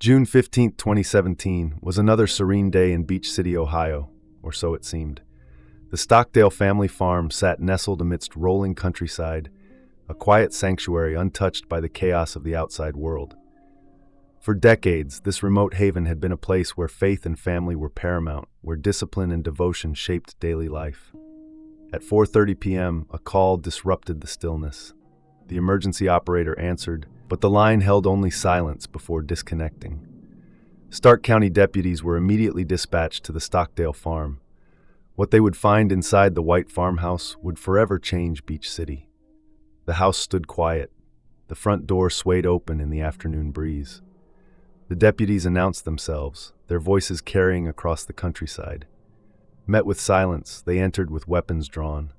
June 15, 2017, was another serene day in Beach City, Ohio, or so it seemed. The Stockdale family farm sat nestled amidst rolling countryside, a quiet sanctuary untouched by the chaos of the outside world. For decades, this remote haven had been a place where faith and family were paramount, where discipline and devotion shaped daily life. At 4:30 p.m., a call disrupted the stillness. The emergency operator answered, but the line held only silence before disconnecting. Stark County deputies were immediately dispatched to the Stockdale farm. What they would find inside the white farmhouse would forever change Beach City. The house stood quiet. The front door swayed open in the afternoon breeze. The deputies announced themselves, their voices carrying across the countryside. Met with silence, they entered with weapons drawn.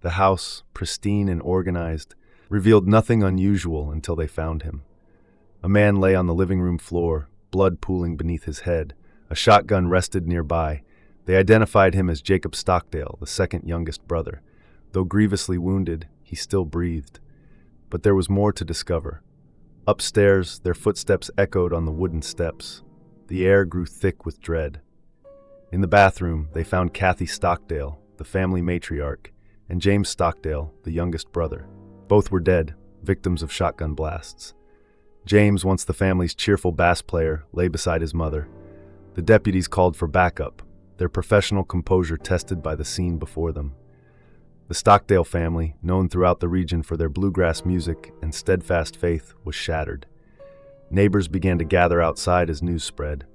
The house, pristine and organized, revealed nothing unusual until they found him. A man lay on the living room floor, blood pooling beneath his head. A shotgun rested nearby. They identified him as Jacob Stockdale, the second youngest brother. Though grievously wounded, he still breathed. But there was more to discover. Upstairs, their footsteps echoed on the wooden steps. The air grew thick with dread. In the bathroom, they found Kathy Stockdale, the family matriarch, and James Stockdale, the youngest brother. Both were dead, victims of shotgun blasts. James, once the family's cheerful bass player, lay beside his mother. The deputies called for backup, their professional composure tested by the scene before them. The Stockdale family, known throughout the region for their bluegrass music and steadfast faith, was shattered. Neighbors began to gather outside as news spread.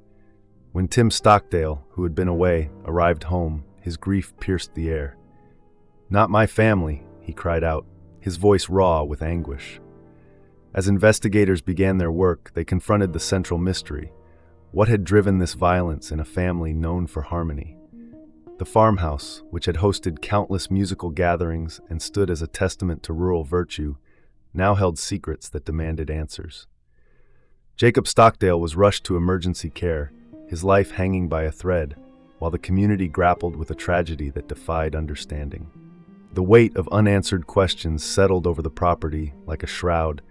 When Tim Stockdale, who had been away, arrived home, his grief pierced the air. "Not my family," he cried out, his voice raw with anguish. As investigators began their work, they confronted the central mystery. What had driven this violence in a family known for harmony? The farmhouse, which had hosted countless musical gatherings and stood as a testament to rural virtue, now held secrets that demanded answers. Jacob Stockdale was rushed to emergency care, his life hanging by a thread, while the community grappled with a tragedy that defied understanding. The weight of unanswered questions settled over the property like a shroud,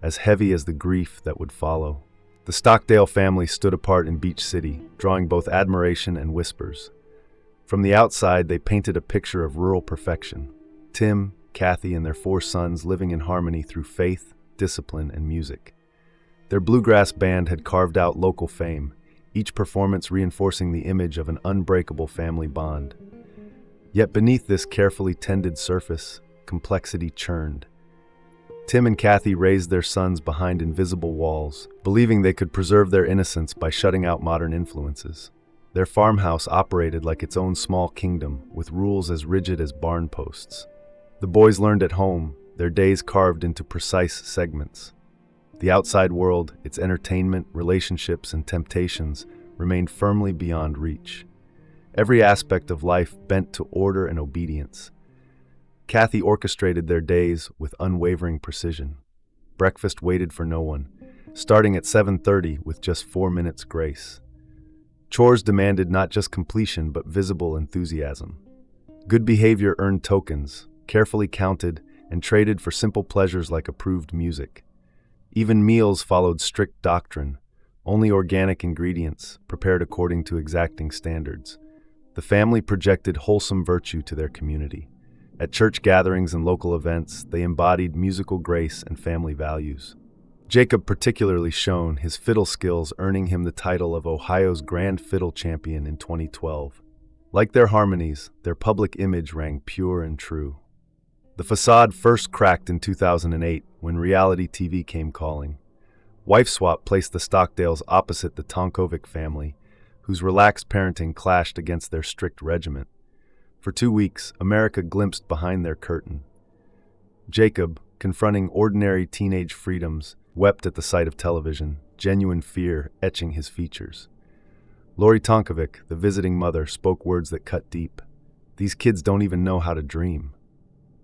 as heavy as the grief that would follow. The Stockdale family stood apart in Beach City, drawing both admiration and whispers. From the outside, they painted a picture of rural perfection. Tim, Kathy, and their 4 sons living in harmony through faith, discipline, and music. Their bluegrass band had carved out local fame, each performance reinforcing the image of an unbreakable family bond. Yet beneath this carefully tended surface, complexity churned. Tim and Kathy raised their sons behind invisible walls, believing they could preserve their innocence by shutting out modern influences. Their farmhouse operated like its own small kingdom, with rules as rigid as barn posts. The boys learned at home, their days carved into precise segments. The outside world, its entertainment, relationships, and temptations, remained firmly beyond reach. Every aspect of life bent to order and obedience. Kathy orchestrated their days with unwavering precision. Breakfast waited for no one, starting at 7:30 with just 4 minutes grace. Chores demanded not just completion but visible enthusiasm. Good behavior earned tokens, carefully counted, and traded for simple pleasures like approved music. Even meals followed strict doctrine, only organic ingredients, prepared according to exacting standards. The family projected wholesome virtue to their community. At church gatherings and local events, they embodied musical grace and family values. Jacob particularly shone, his fiddle skills earning him the title of Ohio's Grand Fiddle Champion in 2012. Like their harmonies, their public image rang pure and true. The facade first cracked in 2008 when reality TV came calling. Wife Swap placed the Stockdales opposite the Tonkovic family, whose relaxed parenting clashed against their strict regiment. For 2 weeks, America glimpsed behind their curtain. Jacob, confronting ordinary teenage freedoms, wept at the sight of television, genuine fear etching his features. Lori Tonkovic, the visiting mother, spoke words that cut deep. "These kids don't even know how to dream."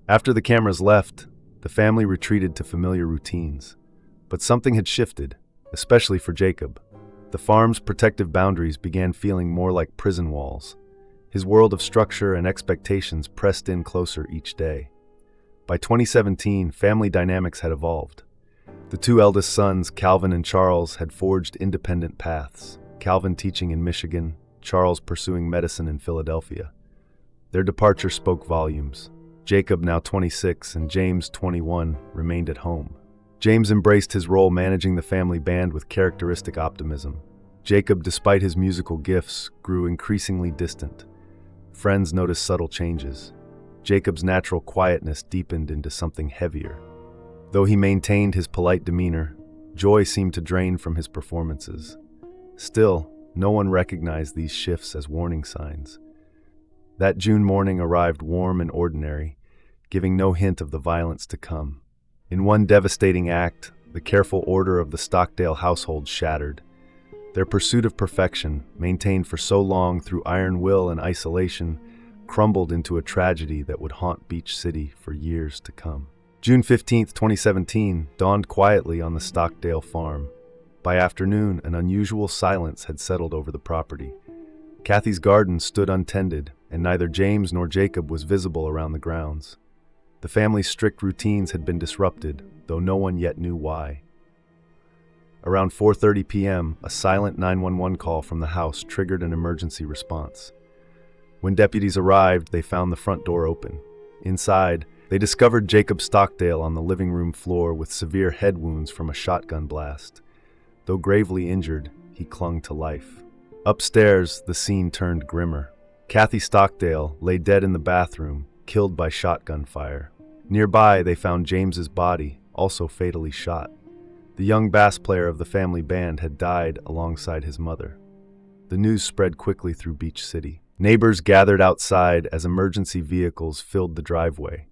After the cameras left, the family retreated to familiar routines. But something had shifted, especially for Jacob. The farm's protective boundaries began feeling more like prison walls. His world of structure and expectations pressed in closer each day. By 2017, family dynamics had evolved. The two eldest sons, Calvin and Charles, had forged independent paths, Calvin teaching in Michigan, Charles pursuing medicine in Philadelphia. Their departure spoke volumes. Jacob, now 26, and James, 21, remained at home. James embraced his role managing the family band with characteristic optimism. Jacob, despite his musical gifts, grew increasingly distant. Friends noticed subtle changes. Jacob's natural quietness deepened into something heavier. Though he maintained his polite demeanor, joy seemed to drain from his performances. Still, no one recognized these shifts as warning signs. That June morning arrived warm and ordinary, giving no hint of the violence to come. In one devastating act, the careful order of the Stockdale household shattered. Their pursuit of perfection, maintained for so long through iron will and isolation, crumbled into a tragedy that would haunt Beach City for years to come. June 15, 2017, dawned quietly on the Stockdale farm. By afternoon, an unusual silence had settled over the property. Kathy's garden stood untended, and neither James nor Jacob was visible around the grounds. The family's strict routines had been disrupted, though no one yet knew why. Around 4:30 p.m., a silent 911 call from the house triggered an emergency response. When deputies arrived, they found the front door open. Inside, they discovered Jacob Stockdale on the living room floor with severe head wounds from a shotgun blast. Though gravely injured, he clung to life. Upstairs, the scene turned grimmer. Kathy Stockdale lay dead in the bathroom, killed by shotgun fire. Nearby, they found James's body, also fatally shot. The young bass player of the family band had died alongside his mother. The news spread quickly through Beach City. Neighbors gathered outside as emergency vehicles filled the driveway.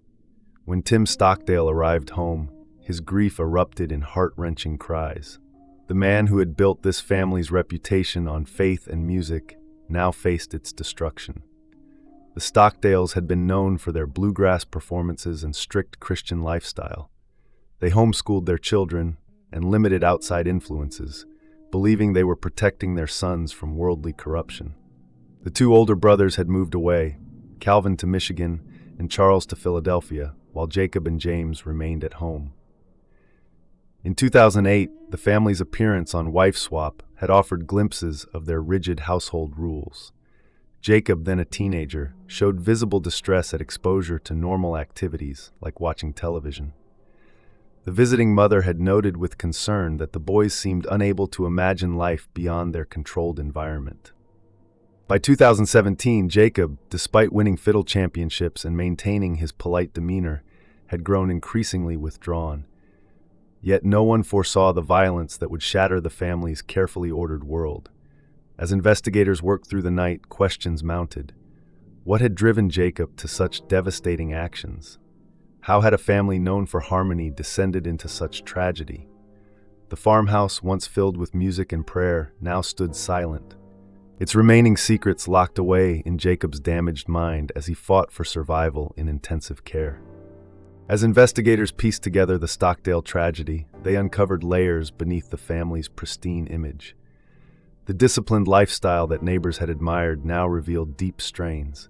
When Tim Stockdale arrived home, his grief erupted in heart-wrenching cries. The man who had built this family's reputation on faith and music now faced its destruction. The Stockdales had been known for their bluegrass performances and strict Christian lifestyle. They homeschooled their children and limited outside influences, believing they were protecting their sons from worldly corruption. The two older brothers had moved away, Calvin to Michigan and Charles to Philadelphia, while Jacob and James remained at home. In 2008, the family's appearance on Wife Swap had offered glimpses of their rigid household rules. Jacob, then a teenager, showed visible distress at exposure to normal activities like watching television. The visiting mother had noted with concern that the boys seemed unable to imagine life beyond their controlled environment. By 2017, Jacob, despite winning fiddle championships and maintaining his polite demeanor, had grown increasingly withdrawn. Yet no one foresaw the violence that would shatter the family's carefully ordered world. As investigators worked through the night, questions mounted. What had driven Jacob to such devastating actions? How had a family known for harmony descended into such tragedy? The farmhouse, once filled with music and prayer, now stood silent, its remaining secrets locked away in Jacob's damaged mind as he fought for survival in intensive care. As investigators pieced together the Stockdale tragedy, they uncovered layers beneath the family's pristine image. The disciplined lifestyle that neighbors had admired now revealed deep strains.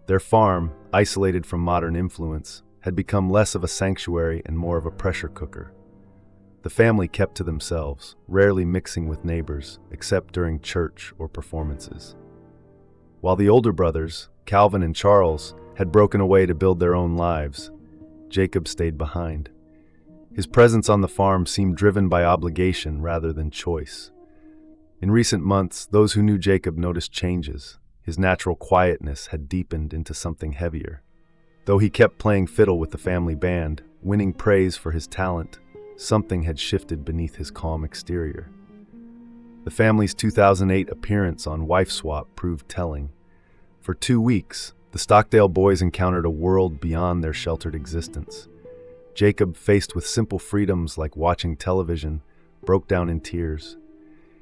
Their farm, isolated from modern influence, had become less of a sanctuary and more of a pressure cooker. The family kept to themselves, rarely mixing with neighbors, except during church or performances. While the older brothers, Calvin and Charles, had broken away to build their own lives, Jacob stayed behind. His presence on the farm seemed driven by obligation rather than choice. In recent months, those who knew Jacob noticed changes. His natural quietness had deepened into something heavier. Though he kept playing fiddle with the family band, winning praise for his talent, something had shifted beneath his calm exterior. The family's 2008 appearance on Wife Swap proved telling. For 2 weeks, the Stockdale boys encountered a world beyond their sheltered existence. Jacob, faced with simple freedoms like watching television, broke down in tears.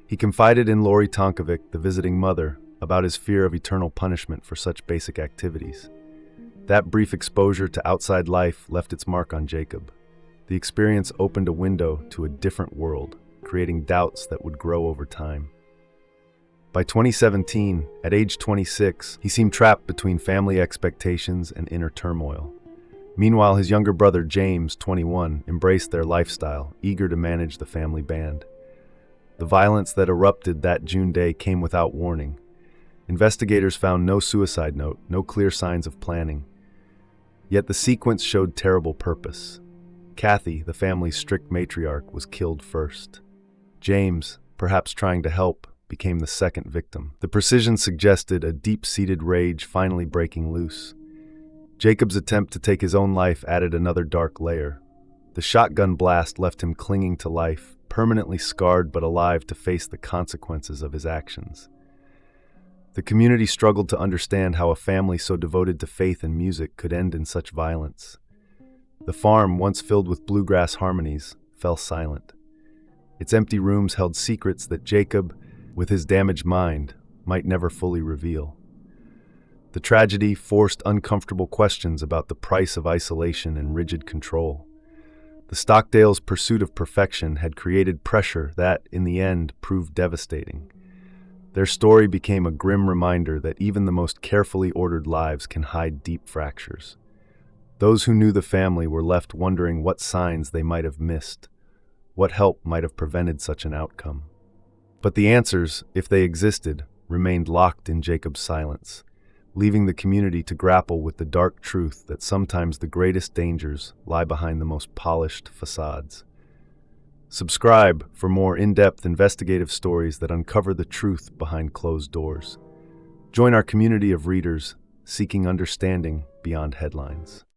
He confided in Lori Tonkovic, the visiting mother, about his fear of eternal punishment for such basic activities. That brief exposure to outside life left its mark on Jacob. The experience opened a window to a different world, creating doubts that would grow over time. By 2017, at age 26, he seemed trapped between family expectations and inner turmoil. Meanwhile, his younger brother, James, 21, embraced their lifestyle, eager to manage the family band. The violence that erupted that June day came without warning. Investigators found no suicide note, no clear signs of planning. Yet the sequence showed terrible purpose. Kathy, the family's strict matriarch, was killed first. James, perhaps trying to help, became the second victim. The precision suggested a deep-seated rage finally breaking loose. Jacob's attempt to take his own life added another dark layer. The shotgun blast left him clinging to life, permanently scarred but alive to face the consequences of his actions. The community struggled to understand how a family so devoted to faith and music could end in such violence. The farm, once filled with bluegrass harmonies, fell silent. Its empty rooms held secrets that Jacob, with his damaged mind, might never fully reveal. The tragedy forced uncomfortable questions about the price of isolation and rigid control. The Stockdales' pursuit of perfection had created pressure that, in the end, proved devastating. Their story became a grim reminder that even the most carefully ordered lives can hide deep fractures. Those who knew the family were left wondering what signs they might have missed, what help might have prevented such an outcome. But the answers, if they existed, remained locked in Jacob's silence, leaving the community to grapple with the dark truth that sometimes the greatest dangers lie behind the most polished facades. Subscribe for more in-depth investigative stories that uncover the truth behind closed doors. Join our community of readers seeking understanding beyond headlines.